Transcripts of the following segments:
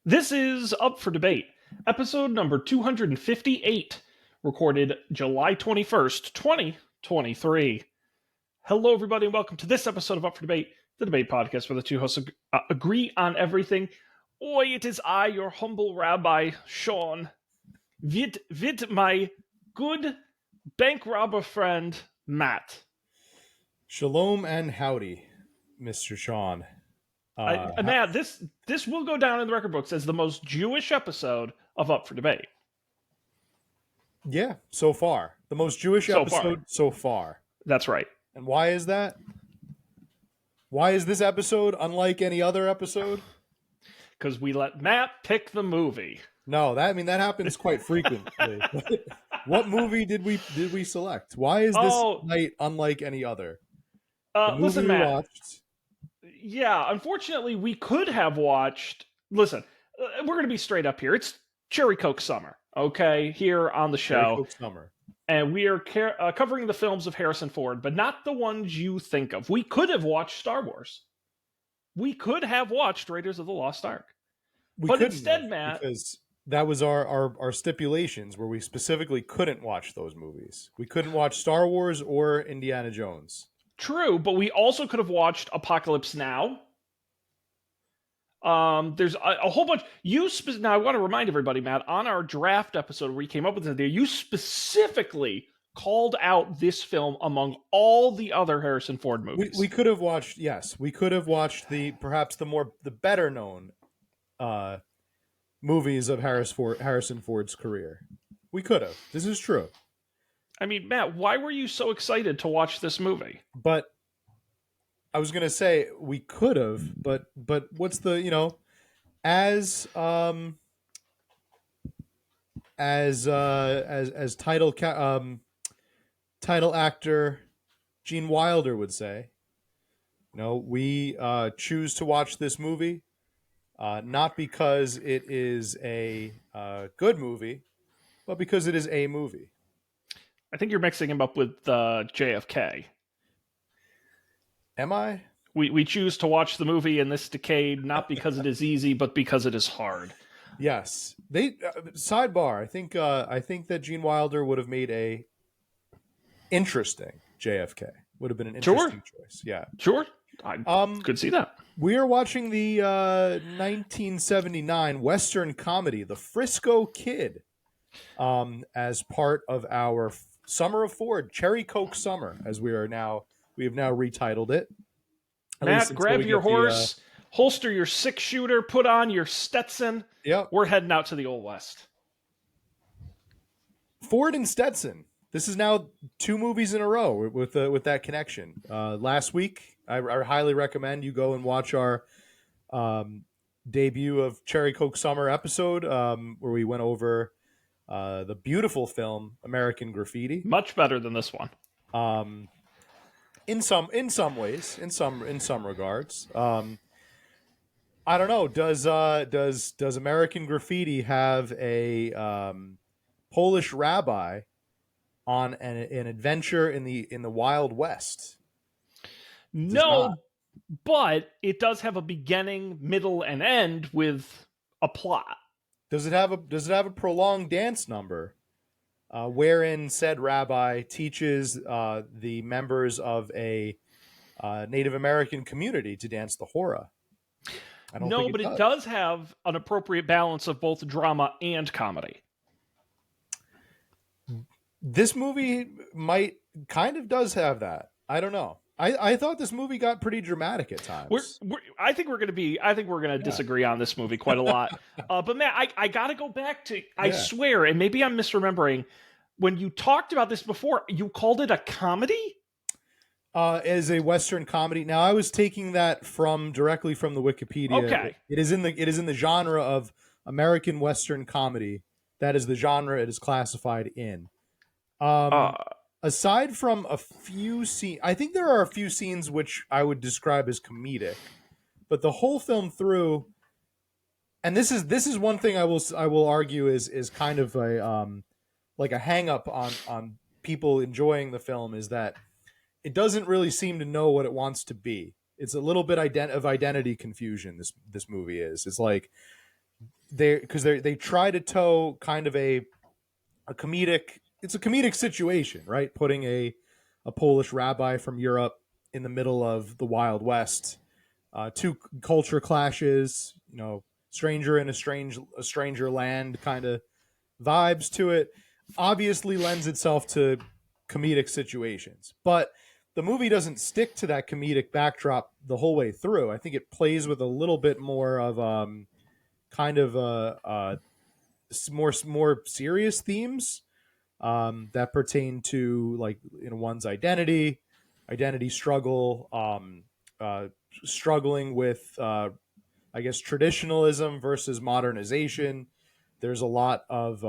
This is Up for Debate, episode number 258, recorded July 21st, 2023. Hello, everybody, and welcome to this episode of Up for Debate, the debate podcast where the two hosts agree on everything. Oi, it is I, your humble rabbi, Sean, with my good bank robber friend, Matt. Shalom and howdy, Mr. Sean. Matt, this will go down in the record books as the most Jewish episode of Up for Debate. Yeah, so far. The most Jewish episode so far. That's right. And why is that? Why is this episode unlike any other episode? Because we let Matt pick the movie. No, that happens quite frequently. What movie did we select? Why is this night unlike any other? The movie listen, we Matt. watched. Yeah, unfortunately, we could have watched. Listen, we're going to be straight up here. It's Cherry Coke Summer, okay, here on the show. Cherry Coke Summer. And we are covering the films of Harrison Ford, but not the ones you think of. We could have watched Star Wars. We could have watched Raiders of the Lost Ark. But instead, Matt, because that was our stipulations where we specifically couldn't watch those movies. We couldn't watch Star Wars or Indiana Jones. True, but we also could have watched Apocalypse Now. There's a whole bunch. Now, I want to remind everybody, Matt, on our draft episode where we came up with this idea, you specifically called out this film among all the other Harrison Ford movies. We could have watched, we could have watched the better known movies of Harrison Ford's career. We could have. This is true. I mean, Matt, why were you so excited to watch this movie? But I was going to say we could have, but what's the, as title actor Gene Wilder would say, we choose to watch this movie not because it is a good movie, but because it is a movie. I think you're mixing him up with JFK. Am I? We choose to watch the movie in this decade not because it is easy, but because it is hard. Yes. They sidebar. I think that Gene Wilder would have made a interesting JFK. Would have been an interesting choice. Yeah. Sure. I could see that. We are watching the 1979 Western comedy, The Frisco Kid, as part of our Summer of Ford, Cherry Coke Summer, as we have now retitled it. Matt, grab your horse, holster your 6-shooter, put on your Stetson. Yep. We're heading out to the Old West. Ford and Stetson. This is now 2 movies in a row with that connection. Last week, I highly recommend you go and watch our debut of Cherry Coke Summer episode, where we went over the beautiful film American Graffiti. Much better than this one. In some ways, in some regards. I don't know. Does American Graffiti have a Polish rabbi on an adventure in the Wild West? No, but it does have a beginning, middle, and end with a plot. Does it have a prolonged dance number, wherein said rabbi teaches the members of a Native American community to dance the hora? No, but it does have an appropriate balance of both drama and comedy. This movie does have that. I don't know. I thought this movie got pretty dramatic at times. I think we're going to disagree on this movie quite a lot. But Matt, I got to go back to, I swear, and maybe I'm misremembering, when you talked about this before, you called it a comedy? As a Western comedy. Now, I was taking that directly from the Wikipedia. Okay. It is in the genre of American Western comedy. That is the genre it is classified in. Aside from a few scenes, I think there are a few scenes which I would describe as comedic, but the whole film through, and this is one thing I will argue is kind of a like a hang up on people enjoying the film, is that it doesn't really seem to know what it wants to be. It's a little bit of identity confusion. This movie is. It's like they try to toe kind of a comedic, it's a comedic situation, right? Putting a Polish rabbi from Europe in the middle of the Wild West, two culture clashes, stranger in a stranger land kind of vibes to it, obviously lends itself to comedic situations. But the movie doesn't stick to that comedic backdrop the whole way through. I think it plays with a little bit more of kind of more serious themes that pertain to like one's identity struggle, struggling with I guess traditionalism versus modernization. There's a lot of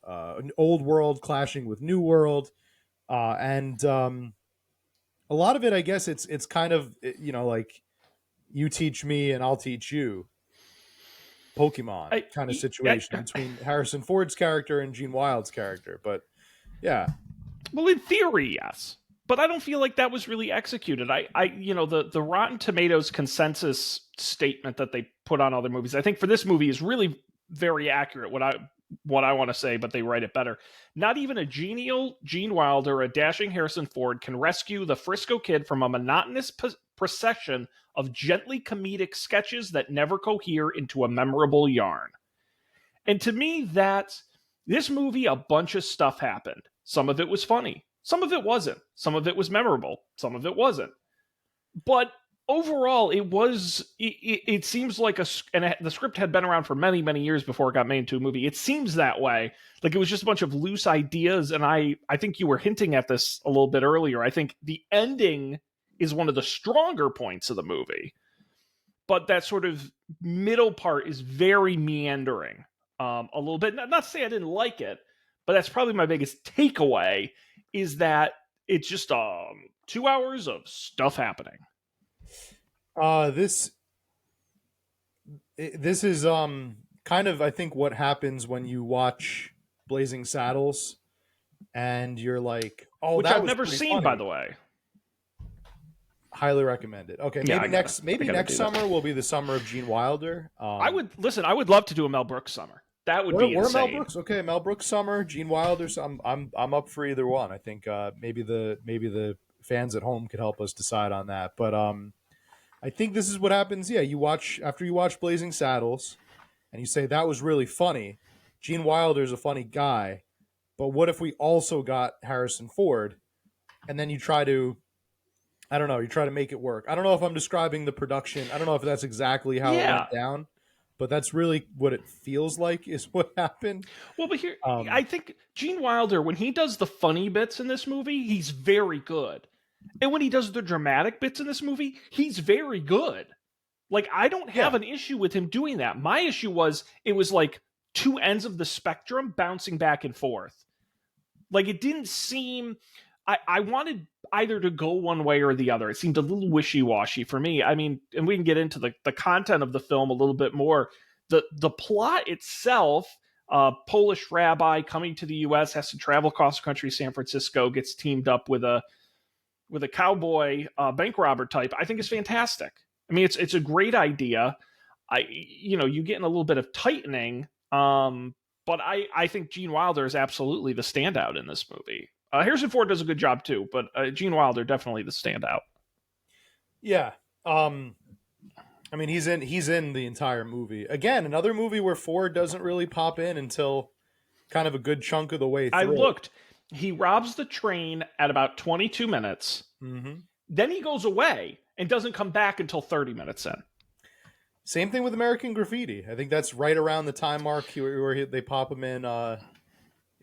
an old world clashing with new world, and a lot of it, I guess, it's kind of like you teach me and I'll teach you Pokemon I, kind of I, situation between Harrison Ford's character and Gene Wilde's character. But yeah, well, in theory, yes, but I don't feel like that was really executed. The Rotten Tomatoes consensus statement that they put on other movies, I think for this movie is really very accurate. What I want to say, but they write it better. Not even a genial Gene Wilder or a dashing Harrison Ford can rescue the Frisco Kid from a monotonous procession of gently comedic sketches that never cohere into a memorable yarn. And to me, this movie, a bunch of stuff happened. Some of it was funny. Some of it wasn't. Some of it was memorable. Some of it wasn't. But overall, it seems like the script had been around for many, many years before it got made into a movie. It seems that way. Like it was just a bunch of loose ideas. And I think you were hinting at this a little bit earlier. I think the ending is one of the stronger points of the movie. But that sort of middle part is very meandering. A little bit. Not to say I didn't like it, but that's probably my biggest takeaway is that it's just 2 hours of stuff happening. this this is kind of, I think, what happens when you watch Blazing Saddles and you're like, oh, Which that I've was never pretty seen, by funny. the way. Highly recommend it. Okay, Yeah, maybe I gotta next do that. summer will be the summer of Gene Wilder. I would listen. I would love to do a Mel Brooks summer. That would be We're Mel insane. Brooks. Okay, Mel Brooks summer, Gene Wilder. So I'm up for either one. I think maybe the fans at home could help us decide on that. But I think this is what happens. Yeah, after you watch Blazing Saddles, and you say that was really funny. Gene Wilder's a funny guy, but what if we also got Harrison Ford, and then you try to, I don't know, you try to make it work. I don't know if I'm describing the production. I don't know if that's exactly how it Yeah. went down, but that's really what it feels like is what happened. Well, but here, Um, I think Gene Wilder, when he does the funny bits in this movie, he's very good. And when he does the dramatic bits in this movie, he's very good. Like, I don't have yeah, an issue with him doing that. My issue was it was like two ends of the spectrum bouncing back and forth. Like, it didn't seem. I wanted either to go one way or the other. It seemed a little wishy washy for me. I mean, and we can get into the content of the film a little bit more. The plot itself, Polish rabbi coming to the U.S. has to travel across the country, San Francisco, gets teamed up with a cowboy bank robber type. I think is fantastic. I mean, it's a great idea. You get in a little bit of tightening, but I think Gene Wilder is absolutely the standout in this movie. Harrison Ford does a good job too, but Gene Wilder definitely the standout. yeah. I mean, he's in the entire movie. Again, another movie where Ford doesn't really pop in until kind of a good chunk of the way I through. looked. He robs the train at about 22 minutes. Mm-hmm. Then he goes away and doesn't come back until 30 minutes in. Same thing with American Graffiti. I think that's right around the time mark where they pop him in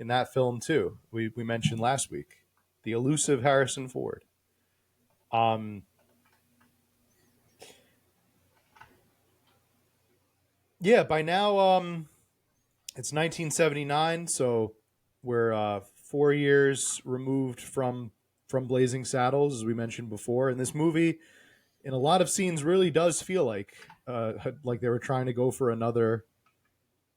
that film too. We mentioned last week the elusive Harrison Ford. Um, yeah, by now it's 1979, so we're 4 years removed from Blazing Saddles, as we mentioned before. And this movie, in a lot of scenes, really does feel like they were trying to go for another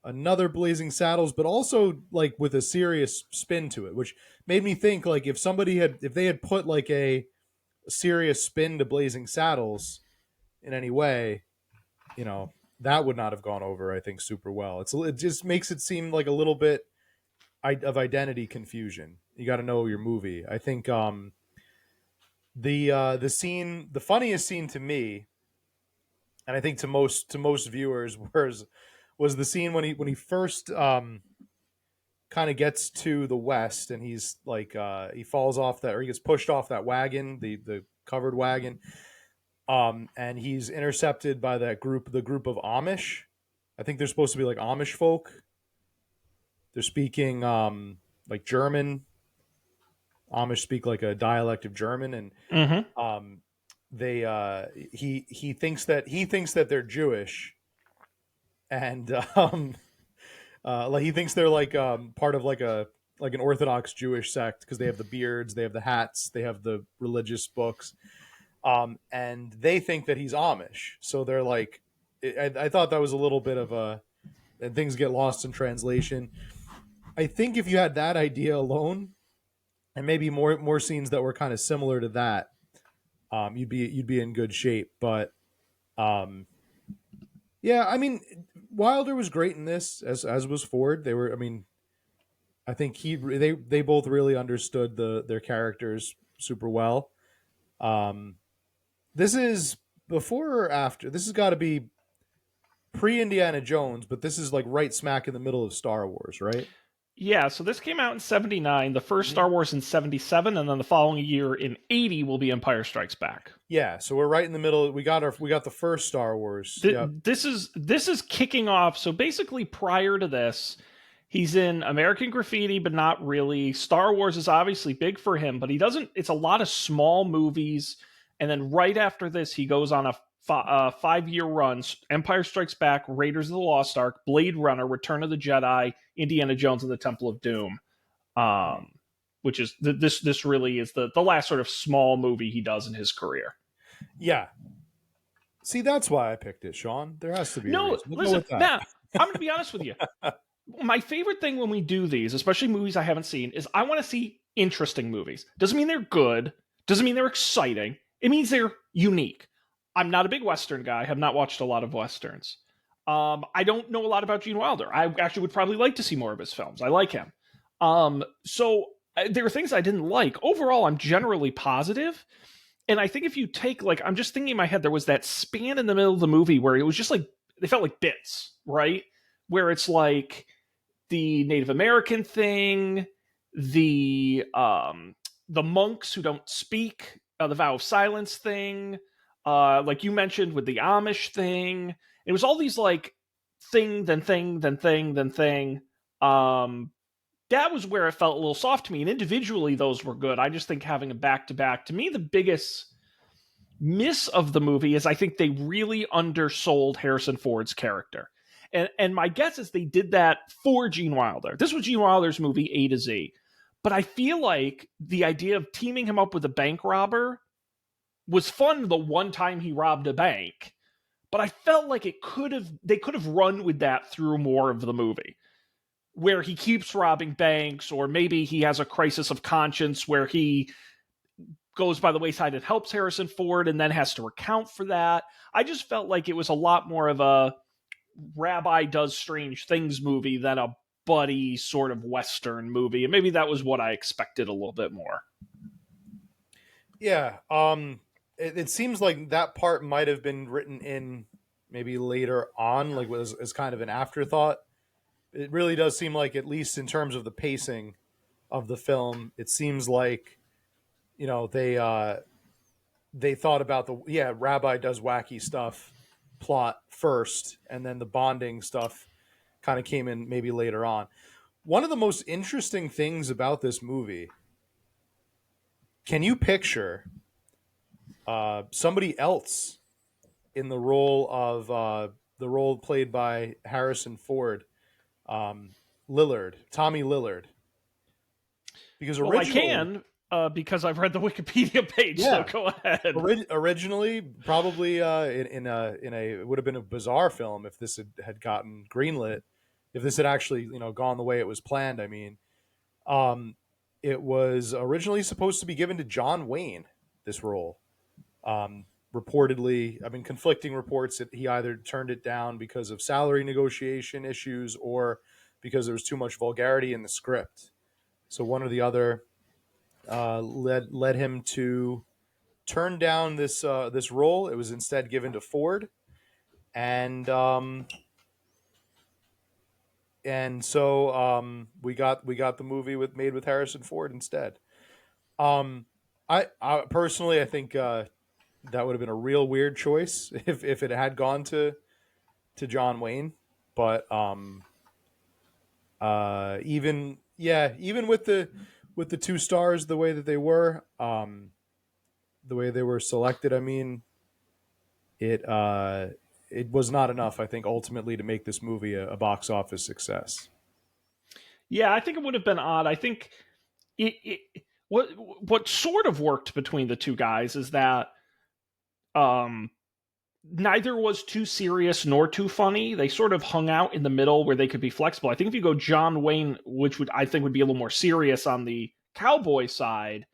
Blazing Saddles, but also like with a serious spin to it, which made me think like if they had put like a serious spin to Blazing Saddles in any way, you know, that would not have gone over, I think, super well. It just makes it seem like a little bit of identity confusion. You got to know your movie. I think the scene, the funniest scene to me, and I think to most viewers, was the scene when he first kind of gets to the west, and he's like he falls off that, or he gets pushed off that wagon, the covered wagon, and he's intercepted by the group of Amish. I think they're supposed to be like Amish folk. They're speaking like German. Amish speak like a dialect of German, and Mm-hmm. um, they he thinks that they're Jewish, and like he thinks they're like part of like an Orthodox Jewish sect because they have the beards, they have the hats, they have the religious books, and they think that he's Amish. So they're like, I thought that was a little bit of a, and things get lost in translation. I think if you had that idea alone, and maybe more scenes that were kind of similar to that, you'd be in good shape. But um, yeah, I mean, Wilder was great in this, as was Ford. They were, I mean, I think they both really understood their characters super well. Um, this is before or after? This has got to be pre Indiana Jones, but this is like right smack in the middle of Star Wars, right? Yeah, so this came out in 79, the first Mhm. Star Wars in 77, and then the following year in 80 will be Empire Strikes Back. Yeah, so we're right in the middle. We got the first Star Wars. Yep. This is kicking off. So basically, prior to this, he's in American Graffiti, but not really. Star Wars is obviously big for him, but he doesn't. It's a lot of small movies, and then right after this, he goes on a 5-year run: Empire Strikes Back, Raiders of the Lost Ark, Blade Runner, Return of the Jedi, Indiana Jones and the Temple of Doom. Um, which is this really is the last sort of small movie he does in his career. Yeah. See, that's why I picked it, Sean. There has to be a No, reason. We'll go listen, with that. Matt, I'm going to be honest with you. My favorite thing when we do these, especially movies I haven't seen, is I want to see interesting movies. Doesn't mean they're good, doesn't mean they're exciting. It means they're unique. I'm not a big Western guy, have not watched a lot of Westerns. I don't know a lot about Gene Wilder. I actually would probably like to see more of his films. I like him. So there are things I didn't like. Overall, I'm generally positive. And I think if you take, like, I'm just thinking in my head, there was that span in the middle of the movie where it was just like, they felt like bits, right? Where it's like the Native American thing, the monks who don't speak, the vow of silence thing, like you mentioned with the Amish thing. It was all these like thing, then thing, then thing, then thing. Um, that was where it felt a little soft to me. And individually, those were good. I just think having a back to back, to me, the biggest miss of the movie is I think they really undersold Harrison Ford's character. And my guess is they did that for Gene Wilder. This was Gene Wilder's movie A to Z. But I feel like the idea of teaming him up with a bank robber was fun the one time he robbed a bank. But I felt like they could have run with that through more of the movie, where he keeps robbing banks, or maybe he has a crisis of conscience where he goes by the wayside and helps Harrison Ford and then has to recount for that. I just felt like it was a lot more of a rabbi does strange things movie than a buddy sort of Western movie. And maybe that was what I expected a little bit more. Yeah. It seems like that part might have been written in maybe later on, like as kind of an afterthought. It really does seem like, at least in terms of the pacing of the film, it seems like, they thought about the, yeah, rabbi does wacky stuff plot first, and then the bonding stuff kind of came in maybe later on. One of the most interesting things about this movie, can you picture somebody else in the role played by Harrison Ford, um, Tommy Lillard? Because Well, I originally, can because I've read the Wikipedia page, so yeah, go ahead. originally probably in a it would have been a bizarre film if this had gotten greenlit, if this had actually gone the way it was planned. I mean, um, it was originally supposed to be given to John Wayne, this role. Um, reportedly, I mean, conflicting reports that he either turned it down because of salary negotiation issues or because there was too much vulgarity in the script. So one or the other led him to turn down this role. It was instead given to Ford, and we got the movie made with Harrison Ford instead. Um, I personally I think that would have been a real weird choice if it had gone to John Wayne, but even with the two stars the way that they were, the way they were selected, I mean, it it was not enough, I think, ultimately to make this movie a box office success. Yeah, I think it would have been odd. I think what sort of worked between the two guys is that um, neither was too serious nor too funny. They sort of hung out in the middle where they could be flexible. I think if you go John Wayne, which would I think would be a little more serious on the cowboy side,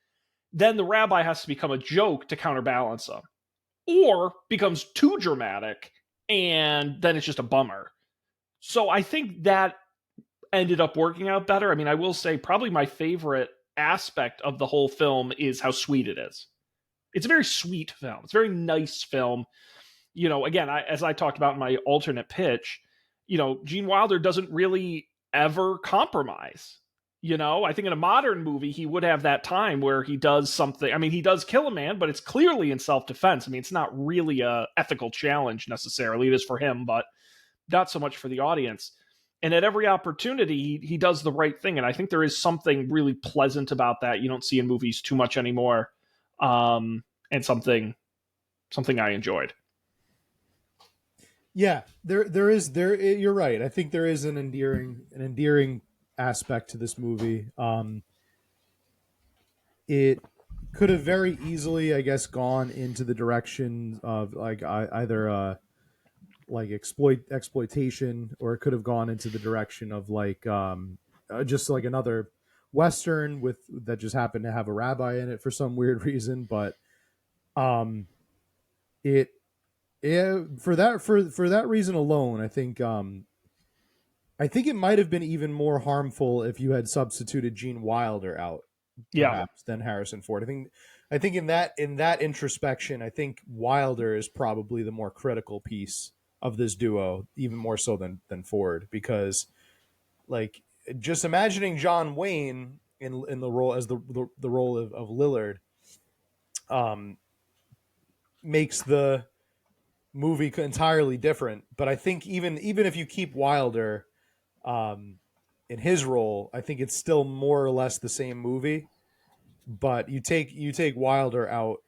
then the rabbi has to become a joke to counterbalance them, or becomes too dramatic, and then it's just a bummer. So I think that ended up working out better. I mean, I will say probably my favorite aspect of the whole film is how sweet it is. It's a very sweet film. It's a very nice film. Again, as I talked about in my alternate pitch, Gene Wilder doesn't really ever compromise. I think in a modern movie, he would have that time where he does something. I mean, he does kill a man, but it's clearly in self-defense. I mean, it's not really a ethical challenge necessarily. It is for him, but not so much for the audience. And at every opportunity, he does the right thing. And I think there is something really pleasant about that you don't see in movies too much anymore, and something I enjoyed. Yeah, there. You're right. I think there is an endearing aspect to this movie. It could have very easily, I guess, gone into the direction of like either like exploitation, or it could have gone into the direction of like just like another western with that just happened to have a rabbi in it for some weird reason. But um, it yeah, for that reason alone, I think it might have been even more harmful if you had substituted Gene Wilder out, Yeah. perhaps, than Harrison Ford. I think in that introspection, I think Wilder is probably the more critical piece of this duo, even more so than Ford, because like just imagining John Wayne in the role as the role of Lillard, um, makes the movie entirely different. But I think even if you keep Wilder um, in his role, I think it's still more or less the same movie. But you take Wilder out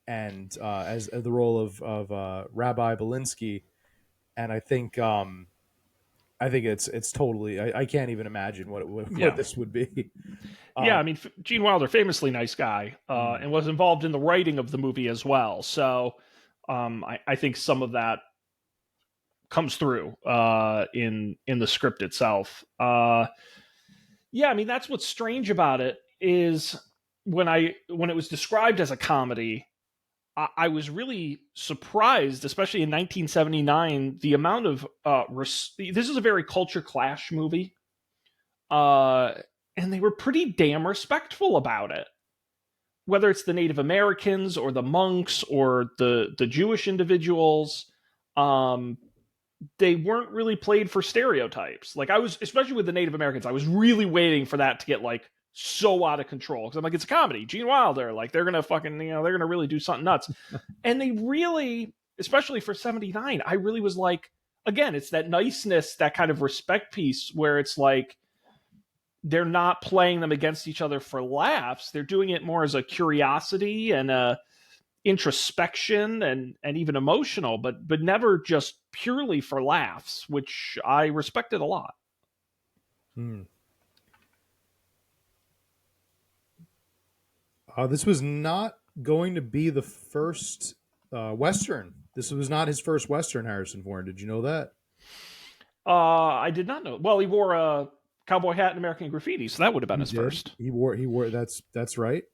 and as the role of Rabbi Belinsky, and I think it's totally I can't even imagine what Yeah. this would be. Yeah, Um, I mean, Gene Wilder, famously nice guy, mm, and was involved in the writing of the movie as well. So I think some of that comes through in the script itself. Yeah, I mean, that's what's strange about it is when it was described as a comedy, I was really surprised, especially in 1979, the amount of this is a very culture clash movie, uh, and they were pretty damn respectful about it. Whether it's the Native Americans or the monks or the Jewish individuals, um, they weren't really played for stereotypes. Like I was, especially with the Native Americans, I was really waiting for that to get like so out of control because I'm like, it's a comedy, Gene Wilder, like they're gonna fucking, they're gonna really do something nuts, and they really, especially for '79, I really was like, again, it's that niceness, that kind of respect piece where it's like they're not playing them against each other for laughs. They're doing it more as a curiosity and a introspection and even emotional, but never just purely for laughs, which I respected a lot. mm. This was not going to be the first Western. This was not his first Western, Harrison Ford. Did you know that? I did not know. Well, he wore a cowboy hat and American Graffiti, so that would have been He his did. first. He wore. That's right.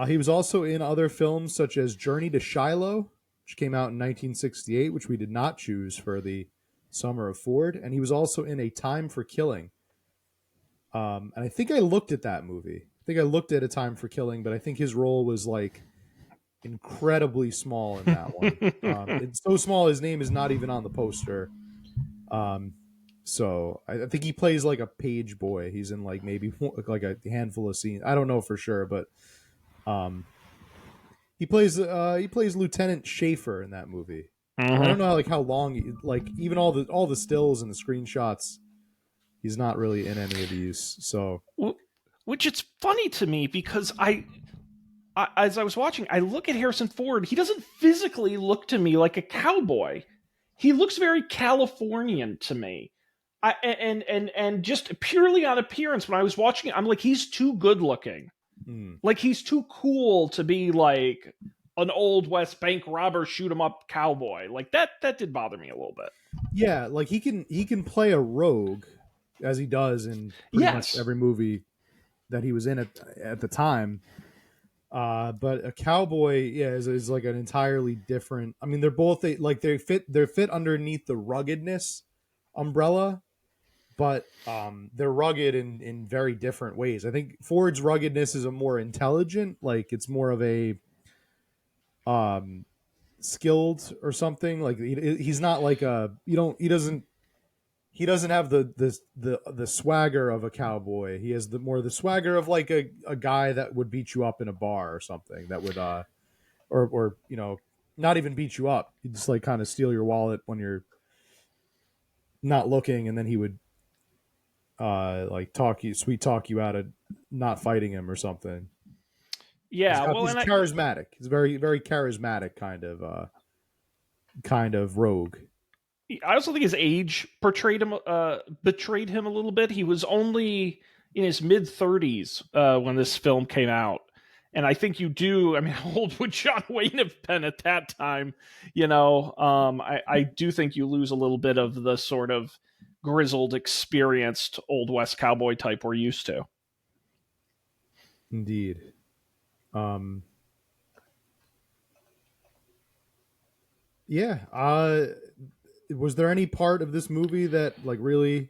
He was also in other films such as Journey to Shiloh. which came out in 1968, which we did not choose for the summer of Ford. And he was also in A Time for Killing. And I think I looked at that movie. I think I looked at A Time for Killing, but I think his role was like incredibly small in that one. It's so small his name is not even on the poster. So I think he plays like a page boy. He's in like maybe like a handful of scenes. I don't know for sure, but he plays Lieutenant Schaefer in that movie. And I don't know like how long like even all the stills and the screenshots, he's not really in any of these. So Which it's funny to me because as I was watching, I look at Harrison Ford. He doesn't physically look to me like a cowboy. He looks very Californian to me. And just purely on appearance, when I was watching it, I'm like, he's too good looking. Like he's too cool to be like an old West bank robber, shoot 'em up cowboy. Like that did bother me a little bit. Yeah, like he can play a rogue as he does in pretty much every movie that he was in at the time. But a cowboy, yeah, is like an entirely different. I mean, they're both they're fit underneath the ruggedness umbrella, but they're rugged in very different ways. I think Ford's ruggedness is a more intelligent, like it's more of a skilled or something. Like he's not like he doesn't have the swagger of a cowboy. He has the swagger of like a guy that would beat you up in a bar or something, that would or not even beat you up. He'd just like kind of steal your wallet when you're not looking, and then he would like sweet talk you out of not fighting him or something. Yeah, he's charismatic. He's very, very charismatic kind of rogue. I also think his age betrayed him a little bit. He was only in his mid-30s when this film came out. And I think you do. I mean, how old would John Wayne have been at that time? I do think you lose a little bit of the sort of grizzled, experienced Old West cowboy type we're used to. Indeed. Yeah. Was there any part of this movie that like really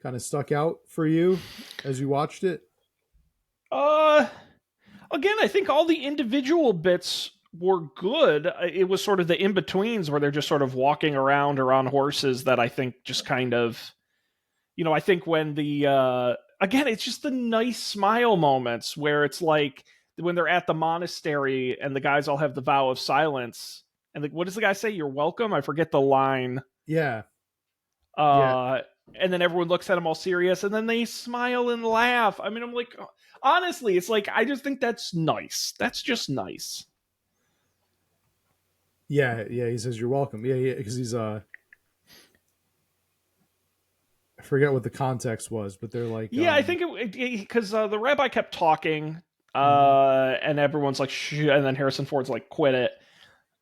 kind of stuck out for you as you watched it? Again, I think all the individual bits were good. It was sort of the in-betweens where they're just sort of walking around or on horses that I think just kind of, I think when again, it's just the nice smile moments where it's like when they're at the monastery and the guys all have the vow of silence. And what does the guy say? You're welcome? I forget the line. Yeah. And then everyone looks at him all serious, and then they smile and laugh. I mean, I'm like, honestly, it's like, I just think that's nice. That's just nice. Yeah, he says you're welcome. Yeah, because he's I forget what the context was, but they're like, yeah, I think because the rabbi kept talking, and everyone's like, shh, and then Harrison Ford's like, quit it.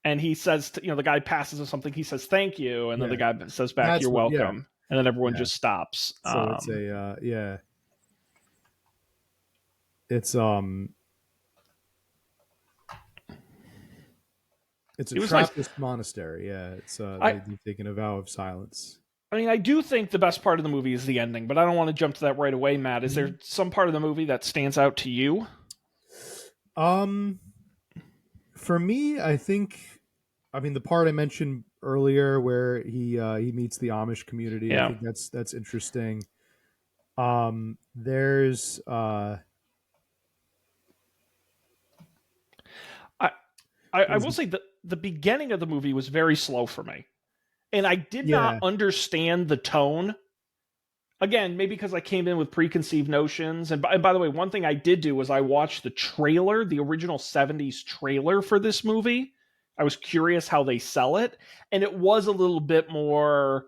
And he says, the guy passes him something. He says, thank you. And then the guy says back, you're welcome. Yeah. And then everyone just stops. So it's a, it's a Trappist monastery. Yeah. It's, they've taken a vow of silence. I mean, I do think the best part of the movie is the ending, but I don't want to jump to that right away, Matt. Is there some part of the movie that stands out to you? For me, I think, the part I mentioned earlier where he meets the Amish community. Yeah. I think that's interesting. There's I will say that the beginning of the movie was very slow for me, and I did not understand the tone. Again, maybe because I came in with preconceived notions. And by the way, one thing I did do was I watched the trailer, the original 70s trailer for this movie. I was curious how they sell it. And it was a little bit more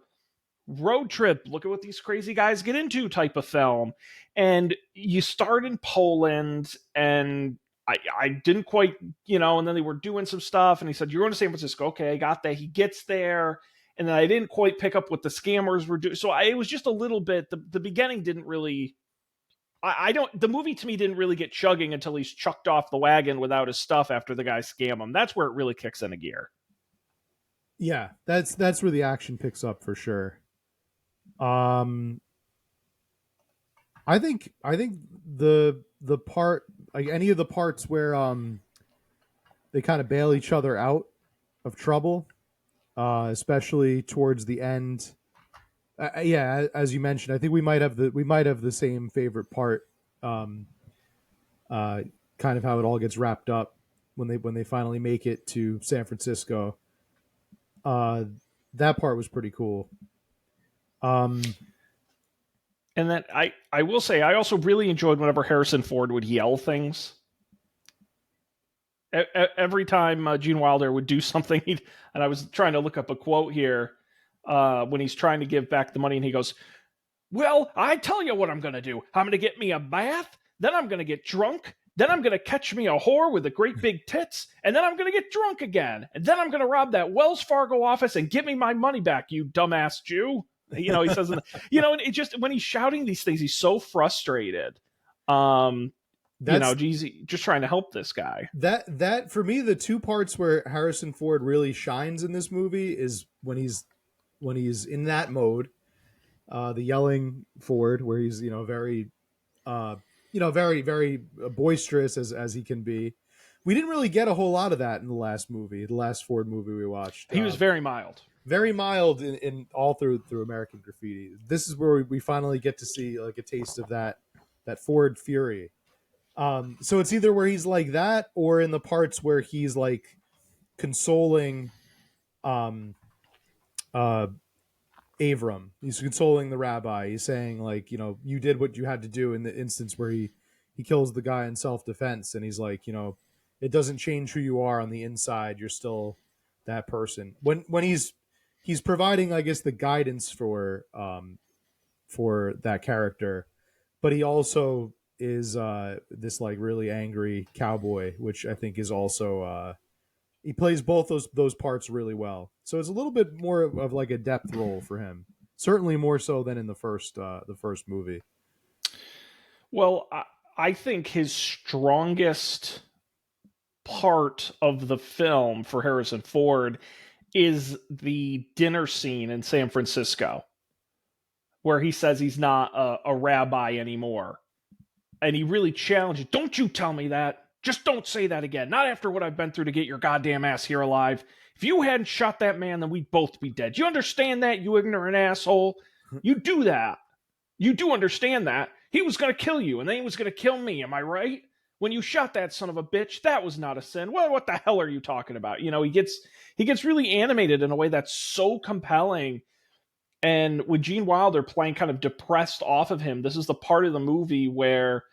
road trip, look at what these crazy guys get into type of film. And you start in Poland, and I didn't quite, and then they were doing some stuff. And he said, you're going to San Francisco. Okay, I got that. He gets there. And then I didn't quite pick up what the scammers were doing. So it was just a little bit, the beginning didn't really, the movie to me didn't really get chugging until he's chucked off the wagon without his stuff after the guys scam him. That's where it really kicks into gear. Yeah, that's where the action picks up for sure. Um, I think the part, like any of the parts where they kind of bail each other out of trouble, especially towards the end. Yeah, as you mentioned, I think we might have the same favorite part. Um, uh, Kind of how it all gets wrapped up when they finally make it to San Francisco. Uh, that part was pretty cool. Um, And then I will say I also really enjoyed whenever Harrison Ford would yell things. Every time Gene Wilder would do something, and I was trying to look up a quote here when he's trying to give back the money, and he goes, "Well, I tell you what I'm going to do. I'm going to get me a bath, then I'm going to get drunk, then I'm going to catch me a whore with the great big tits, and then I'm going to get drunk again, and then I'm going to rob that Wells Fargo office and get me my money back, you dumbass Jew." He says, and it just when he's shouting these things, he's so frustrated. Um, that's geez, just trying to help this guy. that for me, the two parts where Harrison Ford really shines in this movie is when he's in that mode, the yelling Ford, where he's very very very boisterous as he can be. We didn't really get a whole lot of that in the last Ford movie we watched. He was very mild. Very mild in all through American Graffiti. This is where we finally get to see like a taste of that Ford fury. So it's either where he's like that, or in the parts where he's like consoling um, uh, Avram. He's consoling the rabbi. He's saying like, you did what you had to do in the instance where he kills the guy in self defense, and he's like, it doesn't change who you are on the inside. You're still that person. When he's providing, I guess, the guidance for that character, but he also is this like really angry cowboy, which I think is also he plays both those parts really well. So it's a little bit more of like a depth role for him. Certainly more so than in the first movie. Well, I think his strongest part of the film for Harrison Ford is the dinner scene in San Francisco, where he says he's not a rabbi anymore. And he really challenges, don't you tell me that. Just don't say that again. Not after what I've been through to get your goddamn ass here alive. If you hadn't shot that man, then we'd both be dead. You understand that, you ignorant asshole? You do that. You do understand that. He was going to kill you, and then he was going to kill me. Am I right? When you shot that son of a bitch, that was not a sin. Well, what the hell are you talking about? He gets really animated in a way that's so compelling. And with Gene Wilder playing kind of depressed off of him, this is the part of the movie where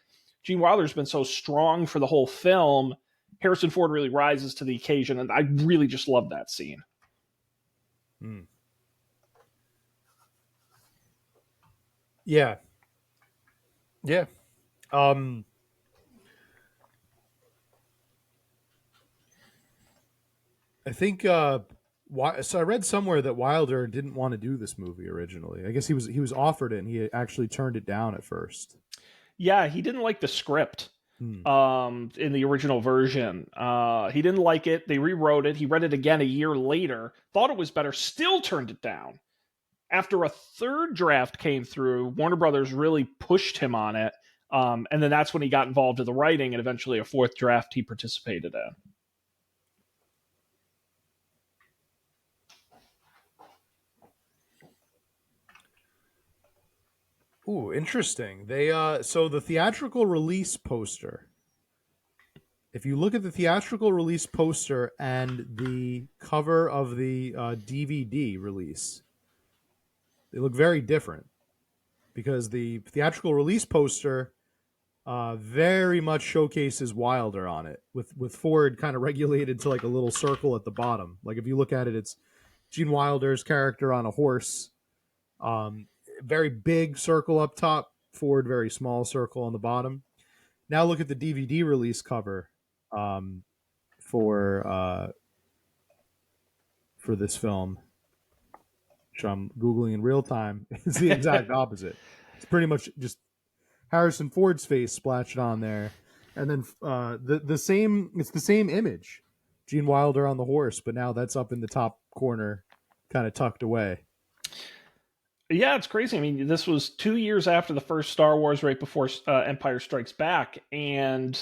Gene Wilder's been so strong for the whole film. Harrison Ford really rises to the occasion, and I really just love that scene. Mm. Yeah. Yeah. Um, I think. So I read somewhere that Wilder didn't want to do this movie originally. I guess he was offered it, and he actually turned it down at first. Yeah, he didn't like the script Hmm. in the original version. He didn't like it. They rewrote it. He read it again a year later, thought it was better, still turned it down. After a third draft came through, Warner Brothers really pushed him on it. And then that's when he got involved in the writing, and eventually a fourth draft he participated in. Ooh, interesting. They so the theatrical release poster. If you look at the theatrical release poster and the cover of the DVD release, they look very different because the theatrical release poster very much showcases Wilder on it, with Ford kind of regulated to like a little circle at the bottom. Like if you look at it, it's Gene Wilder's character on a horse, um, very big circle up top, Ford very small circle on the bottom. Now look at the DVD release cover um, for for this film, which I'm googling in real time. It's the exact opposite. It's pretty much just Harrison Ford's face splashed on there, and then the same. It's the same image. Gene Wilder on the horse, but now that's up in the top corner, kind of tucked away. Yeah, it's crazy. I mean, this was 2 years after the first Star Wars, right before Empire Strikes Back, and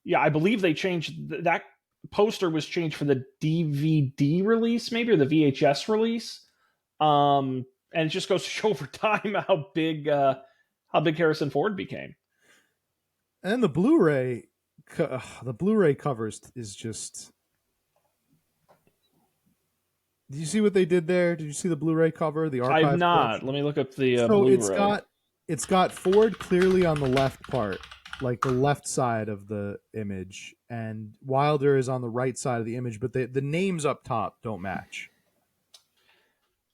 yeah, I believe they changed that poster was changed for the DVD release, maybe, or the VHS release. And it just goes to show over time how big Harrison Ford became. And the Blu-ray covers is just. Did you see what they did there? Did you see the Blu-ray cover, the I've archive not. collection? Let me look up the So Blu-ray. it's got Ford clearly on the left part, like the left side of the image, and Wilder is on the right side of the image, but the names up top don't match.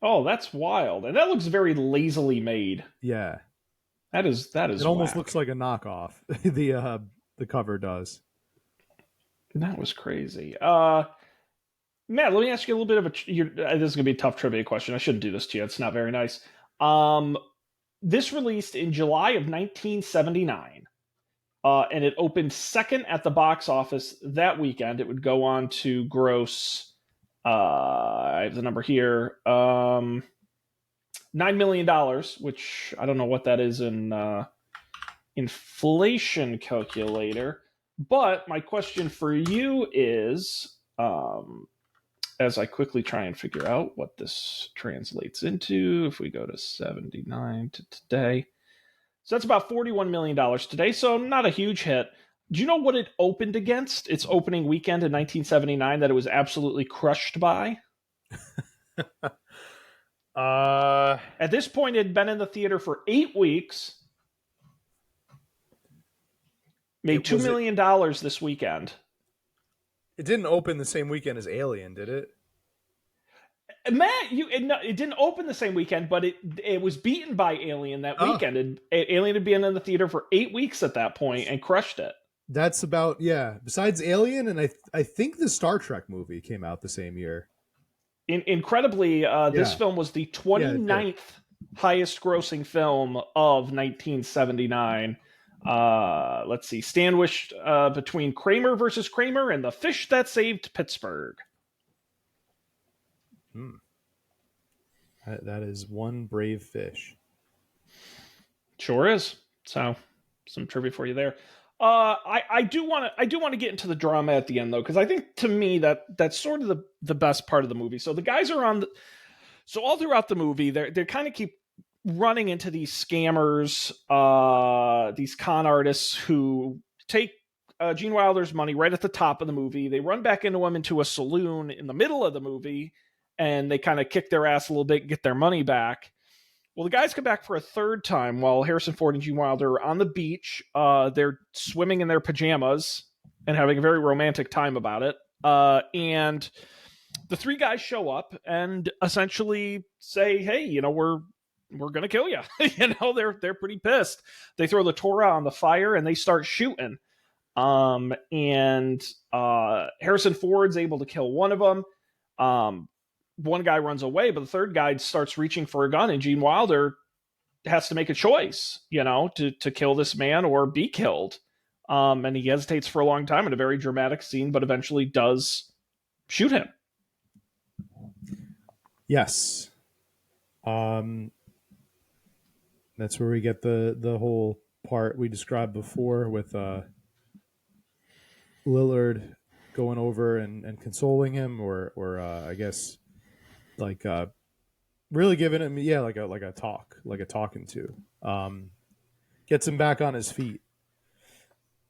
Oh, that's wild, and that looks very lazily made. Yeah, That is it almost whack. looks like a knockoff. The cover does. That was crazy. Matt, let me ask you a little bit of this is gonna be a tough trivia question. I shouldn't do this to you. It's not very nice. Um, this released in July of 1979, and it opened second at the box office that weekend. It would go on to gross. I have the number here. $9 million, which I don't know what that is in inflation calculator. But my question for you is, as I quickly try and figure out what this translates into, if we go to 79 to today, so that's about $41 million today. So not a huge hit. Do you know what it opened against? Its opening weekend in 1979 that it was absolutely crushed by? At this point, it had been in the theater for 8 weeks, made $2 million this weekend. It didn't open the same weekend as Alien, did it? Matt, it didn't open the same weekend, but it was beaten by Alien that weekend. And Alien had been in the theater for 8 weeks at that point and crushed it. That's about, yeah. Besides Alien, and I think the Star Trek movie came out the same year. Incredibly, this film was the 29th highest grossing film of 1979. Let's see, sandwiched between Kramer versus Kramer and The Fish That Saved Pittsburgh. That is one brave fish. Sure is. So, some trivia for you there. I do want to get into the drama at the end though, because I think to me that's sort of the best part of the movie. So the guys are so all throughout the movie they kind of keep running into these scammers, these con artists who take Gene Wilder's money right at the top of the movie. They run back into him into a saloon in the middle of the movie, and they kind of kick their ass a little bit and get their money back. Well, the guys come back for a third time while Harrison Ford and Gene Wilder are on the beach. They're swimming in their pajamas and having a very romantic time about it. And the three guys show up and essentially say, "Hey, we're gonna kill you." They're pretty pissed. They throw the Torah on the fire and they start shooting. And Harrison Ford's able to kill one of them. One guy runs away, but the third guy starts reaching for a gun, and Gene Wilder has to make a choice, to kill this man or be killed. And he hesitates for a long time in a very dramatic scene, but eventually does shoot him. Yes. That's where we get the whole part we described before with Lillard going over and consoling him, or I guess like really giving him like a talking to, gets him back on his feet,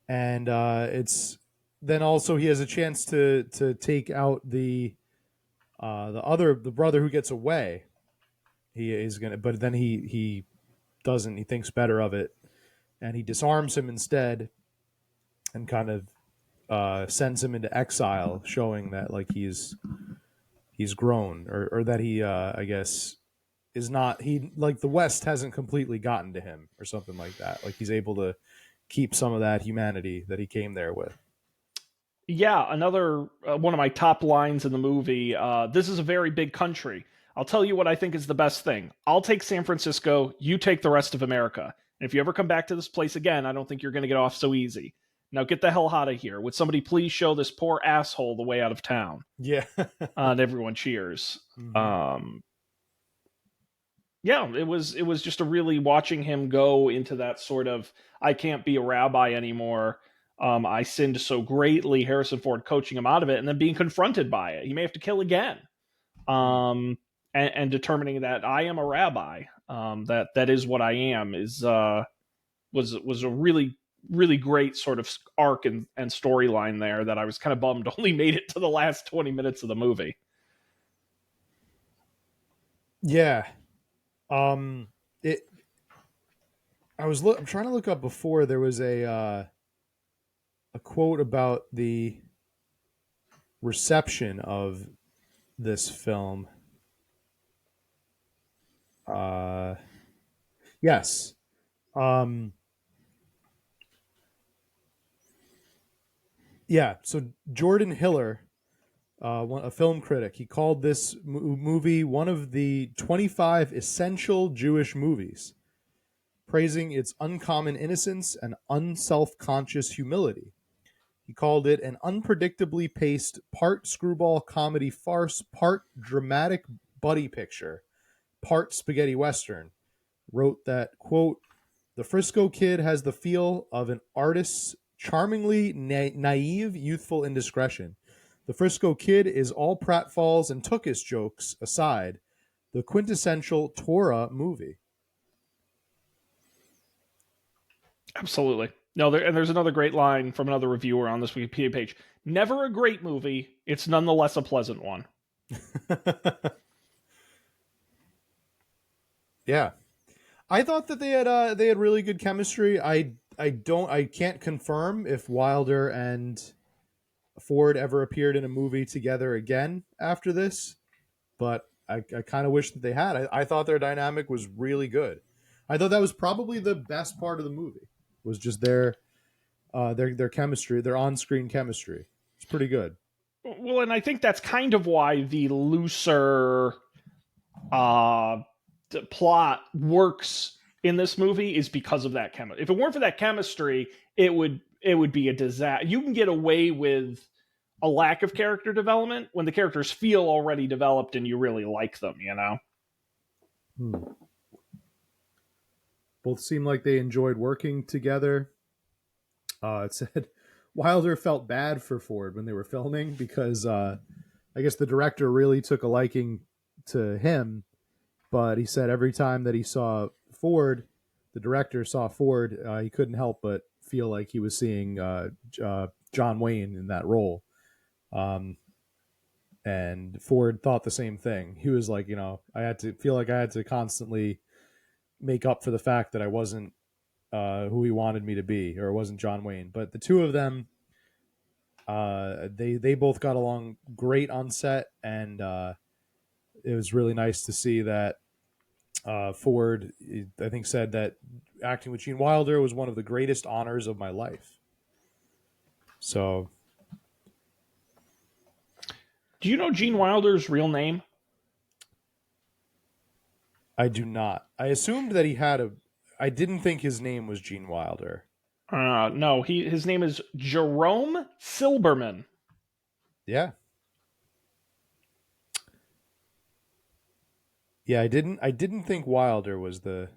and it's then also he has a chance to take out the brother who gets away. He is gonna, but then he doesn't. He thinks better of it, and he disarms him instead, and kind of sends him into exile, showing that like he's grown, or that he I guess is not, he like the West hasn't completely gotten to him or something like that. Like he's able to keep some of that humanity that he came there with. Yeah, another one of my top lines in the movie. This is a very big country. I'll tell you what I think is the best thing. I'll take San Francisco. You take the rest of America. And if you ever come back to this place again, I don't think you're going to get off so easy. Now get the hell out of here. Would somebody please show this poor asshole the way out of town? Yeah. And everyone cheers. Mhm. Yeah, it was just a really watching him go into that sort of I can't be a rabbi anymore. I sinned so greatly. Harrison Ford coaching him out of it, and then being confronted by it. He may have to kill again. Mm. And determining that I am a rabbi. That is what I am. Was a really great sort of arc and storyline there that I was kind of bummed only made it to the last 20 minutes of the movie. Yeah. It. I'm trying to look up before there was a quote about the reception of this film. Uh, yes. Um, yeah. So Jordan Hiller, a film critic, he called this movie one of the 25 essential Jewish movies, praising its uncommon innocence and unself-conscious humility. He called it an unpredictably paced, part screwball comedy farce, part dramatic buddy picture, part spaghetti western. Wrote that, quote, "The Frisco Kid has the feel of an artist's charmingly naive, youthful indiscretion. The Frisco Kid is all pratfalls and Tookus jokes aside, the quintessential Torah movie." Absolutely. No, and there's another great line from another reviewer on this Wikipedia page. Never a great movie. It's nonetheless a pleasant one. Yeah. I thought that they had really good chemistry. I can't confirm if Wilder and Ford ever appeared in a movie together again after this, but I kind of wish that they had. I thought their dynamic was really good. I thought that was probably the best part of the movie was just their chemistry, their on-screen chemistry. It's pretty good. Well, and I think that's kind of why the looser uh, plot works in this movie is because of that chemistry. If it weren't for that chemistry, it would be a disaster. You can get away with a lack of character development when the characters feel already developed and you really like them, you know? Hmm. Both seem like they enjoyed working together. It said Wilder felt bad for Ford when they were filming because I guess the director really took a liking to him, but he said every time that he saw Ford, the director saw Ford, he couldn't help but feel like he was seeing John Wayne in that role. Um, and Ford thought the same thing. He was like, I had to feel like I had to constantly make up for the fact that I wasn't who he wanted me to be, or it wasn't John Wayne. But the two of them, they both got along great on set, and it was really nice to see that Ford, I think, said that acting with Gene Wilder was one of the greatest honors of my life. So, Do you know Gene Wilder's real name? I do not. I assumed that he had a. I didn't think his name was Gene Wilder. No, his name is Jerome Silberman. Yeah, yeah. I didn't think Wilder was the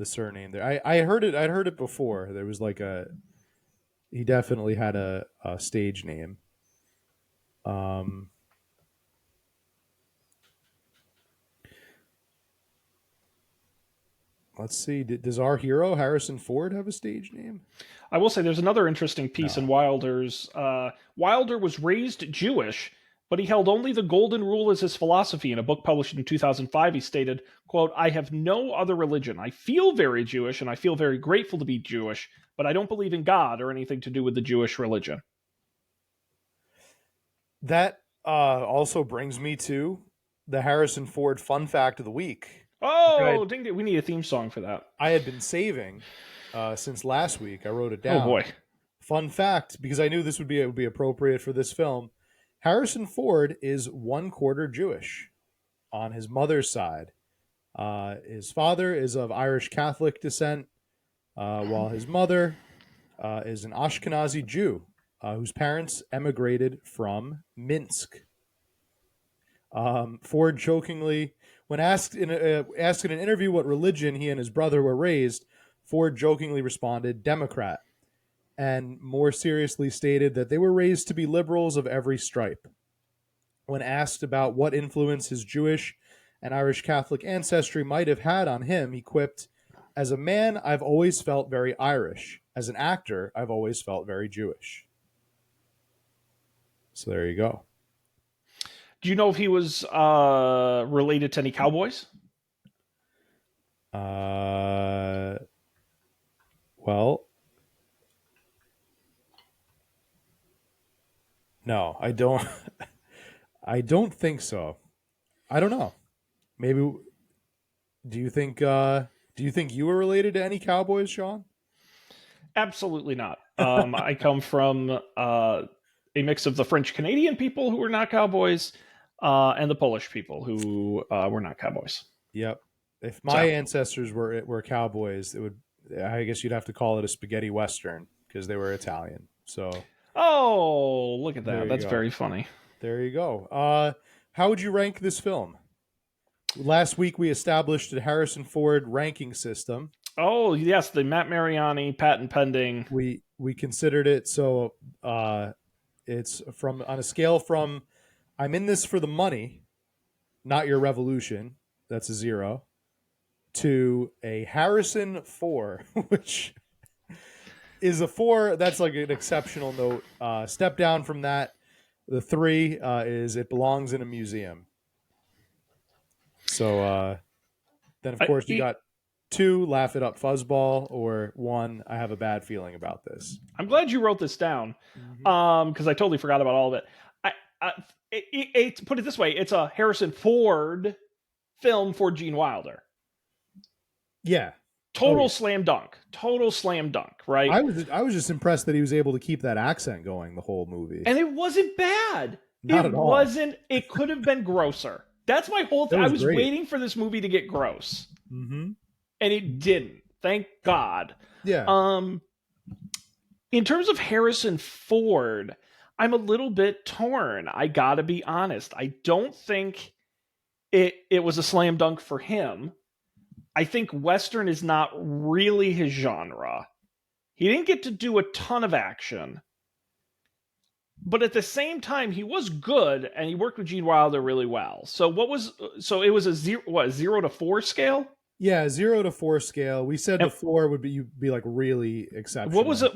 surname there. I heard it. I'd heard it before. There was like a. He definitely had a stage name. Um, let's see. Does our hero Harrison Ford have a stage name? I will say there's another interesting piece in No. Wilder's. Wilder was raised Jewish, but he held only the golden rule as his philosophy. In a book published in 2005, he stated, quote, "I have no other religion. I feel very Jewish, and I feel very grateful to be Jewish, but I don't believe in God or anything to do with the Jewish religion." That also brings me to the Harrison Ford fun fact of the week. Oh, ding, ding, we need a theme song for that. I had been saving since last week. I wrote it Oh, down. boy. Fun fact, because I knew this would be appropriate for this film. Harrison Ford is 1/4 Jewish on his mother's side. His father is of Irish Catholic descent, while his mother is an Ashkenazi Jew whose parents emigrated from Minsk. Ford jokingly, when asked in an interview what religion he and his brother were raised, Ford jokingly responded, Democrat, and more seriously stated that they were raised to be liberals of every stripe. When asked about what influence his Jewish and Irish Catholic ancestry might have had on him, he quipped, as a man, I've always felt very Irish. As an actor, I've always felt very Jewish. So there you go. Do you know if he was related to any cowboys? Well, no, I don't. I don't think so. I don't know. Maybe. Do you think? Do you think you were related to any cowboys, Sean? Absolutely not. I come from a mix of the French Canadian people who were not cowboys and the Polish people who were not cowboys. Yep. If my ancestors were cowboys, it would. I guess you'd have to call it a spaghetti western because they were Italian. So. Oh, look at that! That's go. very funny. There you go. How would you rank this film? Last week we established a Harrison Ford ranking system. Oh yes, the Matt Mariani patent pending. We considered it so. It's from on a scale from I'm in this for the money, not your revolution. That's a 0. To a Harrison 4, which is a 4. That's like an exceptional note. Step down from that. The 3 is it belongs in a museum. So then, of course, you got 2, laugh it up fuzzball, or 1, I have a bad feeling about this. I'm glad you wrote this down because I totally forgot about all of it. Put it this way, it's a Harrison Ford film for Gene Wilder. Yeah. Total slam dunk, right? I was just impressed that he was able to keep that accent going the whole movie. And it wasn't bad. Not at all. It could have been grosser. That's my whole thing. I was waiting for this movie to get gross. Mm-hmm. And it didn't. Thank God. Yeah. In terms of Harrison Ford, I'm a little bit torn. I gotta be honest. I don't think it was a slam dunk for him. I think Western is not really his genre. He didn't get to do a ton of action. But at the same time, he was good, and he worked with Gene Wilder really well. So it was a 0 to 4 scale? Yeah, 0 to 4 scale. We said the 4 would be like really exceptional. What was it?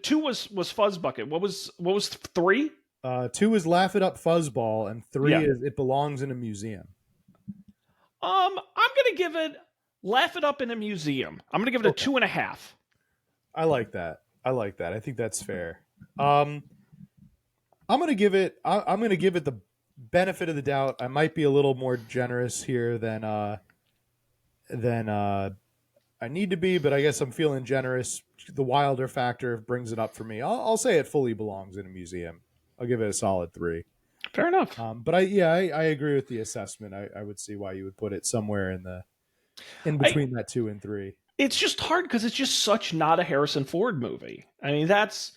2 was Fuzzbucket. What was 3? 2 is Laugh It Up Fuzzball, and 3 is It Belongs in a Museum. I'm gonna give it Laugh It Up in a Museum. I'm gonna give it a 2.5. I like that. I think that's fair. I'm gonna give it the benefit of the doubt. I might be a little more generous here than I need to be, but I guess I'm feeling generous. The Wilder factor brings it up for me. I'll say it fully belongs in a museum. I'll give it a solid 3. Fair enough. But I agree with the assessment. I would see why you would put it somewhere in between that 2 and 3. It's just hard because it's just such not a Harrison Ford movie. I mean, that's.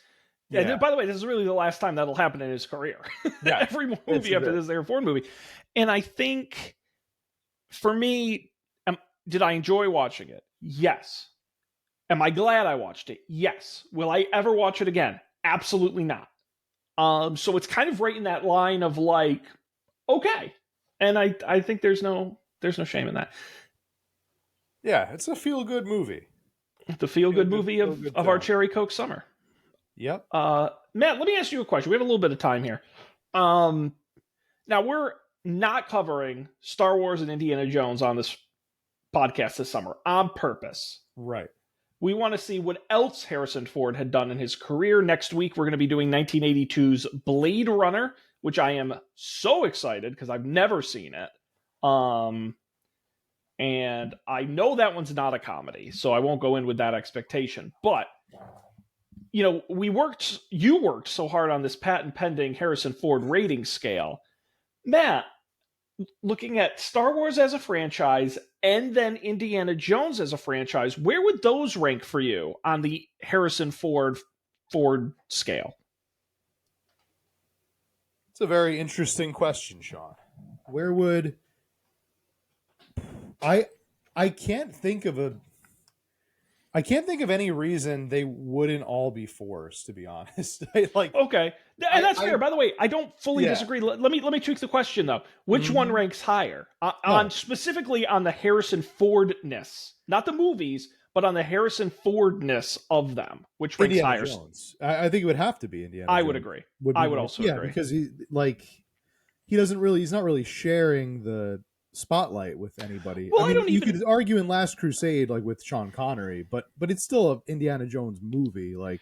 Yeah. And by the way, this is really the last time that'll happen in his career. Yeah. Every movie after this is a Harrison Ford movie. And I think, for me, did I enjoy watching it? Yes. Am I glad I watched it? Yes. Will I ever watch it again? Absolutely not. So it's kind of right in that line of like, okay. And I think there's no shame in that. Yeah, it's a feel-good movie. The feel-good movie of our Cherry Coke summer. Yep. Matt, let me ask you a question. We have a little bit of time here. Now, we're not covering Star Wars and Indiana Jones on this podcast this summer on purpose. Right. We want to see what else Harrison Ford had done in his career. Next week, we're going to be doing 1982's Blade Runner, which I am so excited because I've never seen it. And I know that one's not a comedy, so I won't go in with that expectation. But, you know, you worked so hard on this patent pending Harrison Ford rating scale. Matt, looking at Star Wars as a franchise and then Indiana Jones as a franchise, where would those rank for you on the Harrison Ford scale? It's a very interesting question, Sean. Where would I I can't think of a I can't think of any reason they wouldn't all be fours, to be honest. like Okay, and that's fair. I By the way, I don't fully yeah. disagree. Let me tweak the question though. Which one Mhm. ranks higher on Oh, specifically on the Harrison Fordness, not the movies, but on the Harrison Fordness of them? Which ranks Indiana higher? Jones. I think it would have to be Indiana I would Jones. agree. Would I be would more, also yeah, agree. because he's not really sharing the spotlight with anybody. Well, I I mean, don't you even. could argue in Last Crusade, like with Sean Connery, but it's still an Indiana Jones movie, like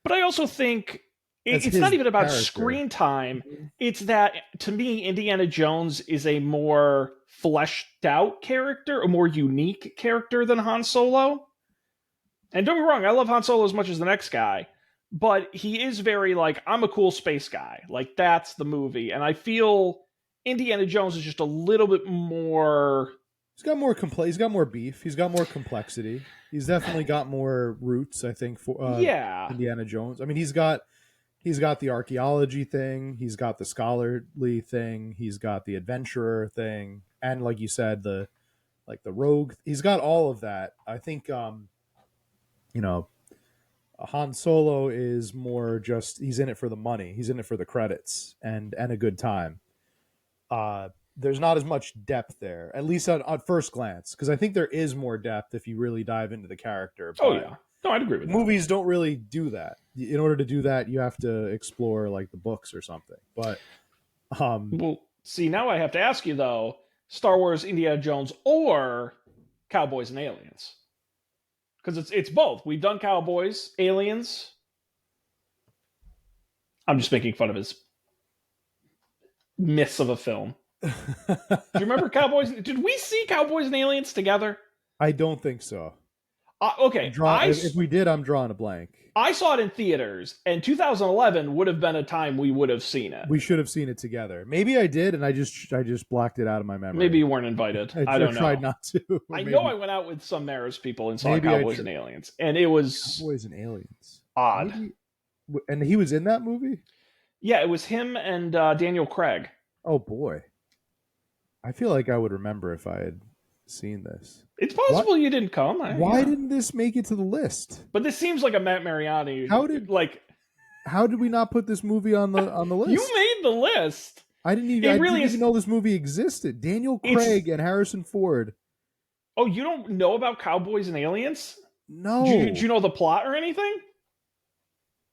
But I also think that's it's not his even about character. screen time. Mhm. It's that to me, Indiana Jones is a more fleshed out character, a more unique character than Han Solo. And don't get me wrong, I love Han Solo as much as the next guy, but he is very like, I'm a cool space guy. Like, that's the movie. And I feel Indiana Jones is just a little bit more. He's got more beef. He's got more complexity. He's definitely got more roots, I think, for Yeah. Indiana Jones. I mean, he's got the archaeology thing, he's got the scholarly thing, he's got the adventurer thing, and like you said, the rogue. He's got all of that. I think you know, Han Solo is more just he's in it for the money. He's in it for the credits and a good time. There's not as much depth there, at least on first glance, because I think there is more depth if you really dive into the character. Oh, But yeah. No, I'd agree with that. movies don't really do that. In order to do that, you have to explore like the books or something. But Well, see, now I have to ask you, though, Star Wars, Indiana Jones, or Cowboys and Aliens? Because it's both. We've done Cowboys, Aliens. I'm just making fun of his myths of a film. Do you remember Cowboys? Did we see Cowboys and Aliens together? I don't think so. Okay, If we did, I'm drawing a blank. I saw it in theaters, and 2011 would have been a time we would have seen it. We should have seen it together. Maybe I did, and I just blocked it out of my memory. Maybe you weren't invited. I don't know. Tried not to. I Maybe. know I went out with some Maris people and saw Maybe Cowboys and Aliens, and it was Cowboys and Aliens. odd. Maybe, and he was in that movie? Yeah, it was him and Daniel Craig. Oh boy, I feel like I would remember if I had seen this. It's possible you didn't come. Why didn't this make it to the list? But this seems like a Matt Mariani. How did we not put this movie on the list? You made the list? I didn't even know this movie existed. Daniel Craig and Harrison Ford. Oh, you don't know about Cowboys and Aliens? No. Did you know the plot or anything?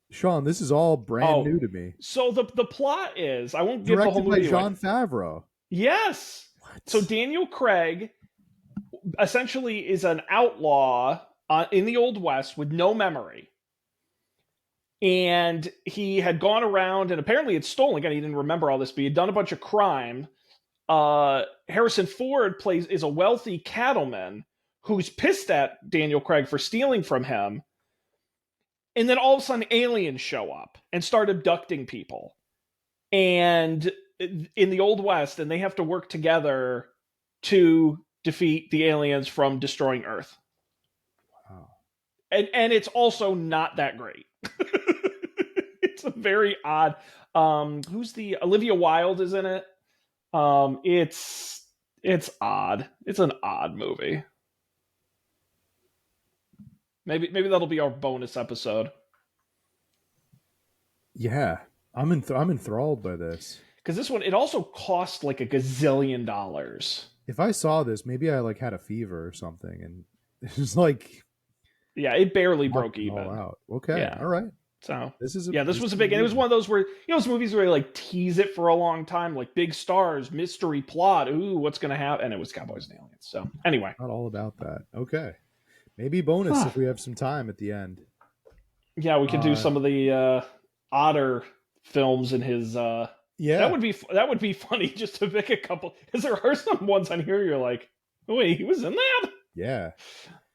Sean, this is all brand new to me. So the plot is, I won't give the whole movie. movie Directed by Jon Favreau. Yes. What? So Daniel Craig essentially is an outlaw in the Old West with no memory. And he had gone around and apparently had stolen. Again, he didn't remember all this, but he had done a bunch of crime. Harrison Ford is a wealthy cattleman who's pissed at Daniel Craig for stealing from him. And then all of a sudden, aliens show up and start abducting people. And in the Old West, and they have to work together to defeat the aliens from destroying Earth. Wow. And it's also not that great. It's a very odd. Who's the Olivia Wilde is in it? It's odd. It's an odd movie. Maybe that'll be our bonus episode. Yeah, I'm enthralled by this. Because this one, it also cost like $1 gazillion. If I saw this, maybe I like had a fever or something, and it was like, yeah, it barely broke even. All out. Okay, yeah. All right. So this was a big, and it was one of those where those movies where they like tease it for a long time, like big stars, mystery plot. Ooh, what's gonna happen? And it was Cowboys and Aliens. So anyway, not all about that. Okay, maybe bonus if we have some time at the end. Yeah, we could do some of the odder films in his. Yeah, that would be funny just to pick a couple, because there are some ones on here you're like, oh, wait, he was in that. Yeah.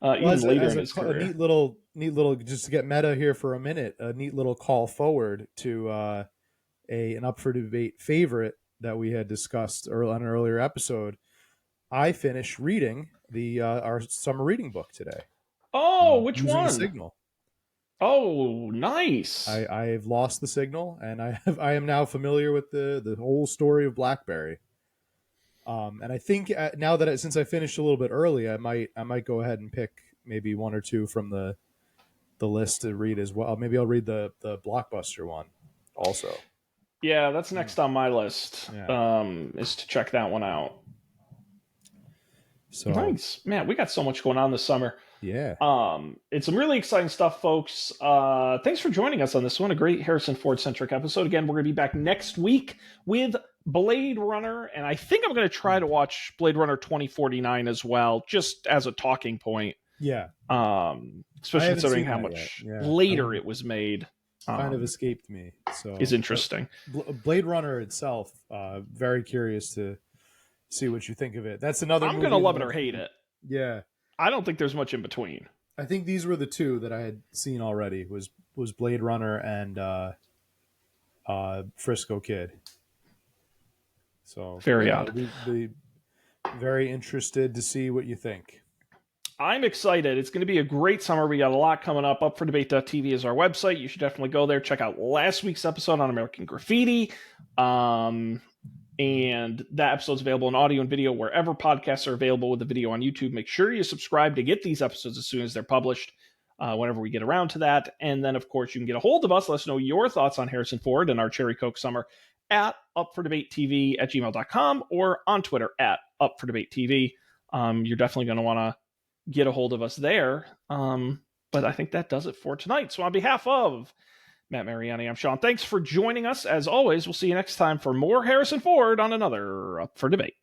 Even later in his career. A neat little, just to get meta here for a minute, a neat little call forward to an Up for Debate favorite that we had discussed on an earlier episode, I finished reading our summer reading book today. Oh, which Using the one? Signal. Oh, nice. I've lost the Signal, and I am now familiar with the whole story of BlackBerry. And I think now that since I finished a little bit early, I might go ahead and pick maybe one or two from the list to read as well. Maybe I'll read the Blockbuster one also. Yeah, that's next on my list. Yeah. Is to check that one out. So Nice, man. We got so much going on this summer. yeah, It's some really exciting stuff, folks. Thanks for joining us on this one. A great Harrison Ford centric episode. Again, we're going to be back next week with Blade Runner, and I think I'm going to try to watch Blade Runner 2049 as well, just as a talking point. yeah. Especially considering how much later it was made. Kind of escaped me. So is interesting. Blade Runner itself, very curious to see what you think of it. That's another. I'm going to love it or hate it. Yeah. I don't think there's much in between. I think these were the two that I had seen already. Was Blade Runner and Frisco Kid. So very odd. Be very interested to see what you think. I'm excited. It's going to be a great summer. We got a lot coming up. UpForDebate.tv is our website. You should definitely go there. Check out last week's episode on American Graffiti. And that episode's available in audio and video wherever podcasts are available with the video on YouTube. Make sure you subscribe to get these episodes as soon as they're published, whenever we get around to that. And then, of course, you can get a hold of us. Let us know your thoughts on Harrison Ford and our Cherry Coke summer at upfordebatetv@gmail.com or on Twitter at upfordebatetv. You're definitely going to want to get a hold of us there. But I think that does it for tonight. So on behalf of Matt Mariani, I'm Sean. Thanks for joining us. As always, we'll see you next time for more Harrison Ford on another Up for Debate.